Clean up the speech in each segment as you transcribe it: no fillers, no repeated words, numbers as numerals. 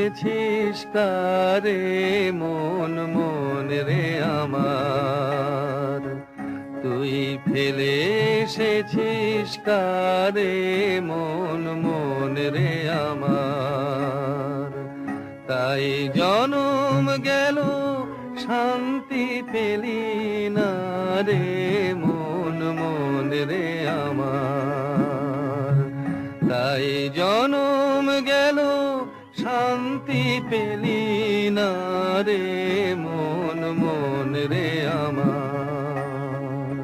এছিস কারে মন মন রে আমার, তুই ফেলে এসেছিস কারে মন মন রে আমার। তাই জনম গেল শান্তি পেলি না রে মন মন রে আমার। তাই জনম গেল শান্তি পেলি না রে মন মন রে আমার।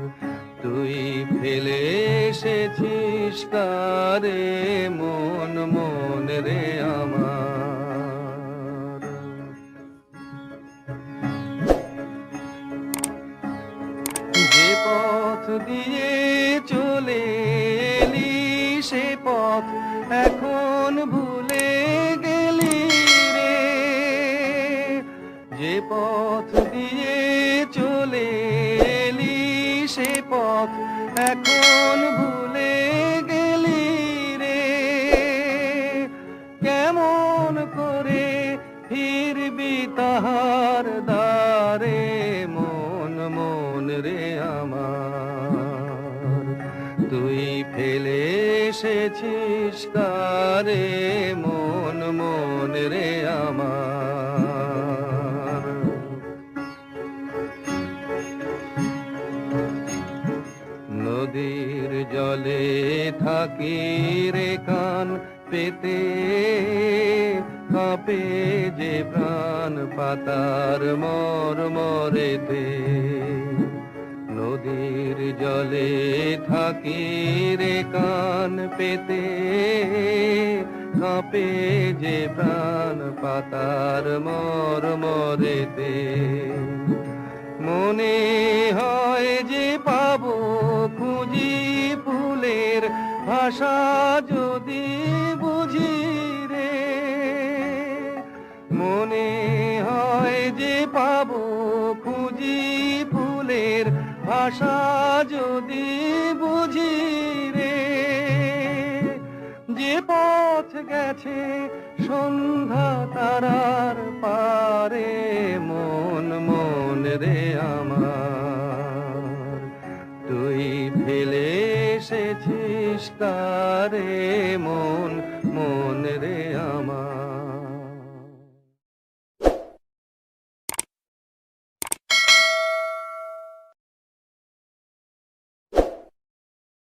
তুই ফেলে এসেছিস কারে মন মন রে আমার। যে পথ দিয়ে চলে এলি সে পথ এখন ভুলে গেলি রে। যে পথ দিয়ে চলে এলি সে পথ এখন ভুলে গেলি রে। কেমন করে ফিরবি তাহার দ্বারে মন মন রে আমার। তুই ফেলে এসেছিস কারে মন মন রে আমার। নদীর জলে থাকি রে কান পেতে, কাঁপে যে প্রাণ পাতার মরমরেতে। নদীর জলে থাকি রে কান পেতে, কাঁপে যে প্রাণ পাতার মরমরেতে। মনে হয় যে পাবো খুঁজি ফুলের ভাষা যদি বুঝি রে। মনে হয় যে পাবো খুঁজি ফুলের ভাষা যদি বুঝি রে। যে পথ গেছে সন্ধ্যা তারার পারে মন মন রে আমার। তুই ফেলে এসেছিস কারে মন মন রে আমার।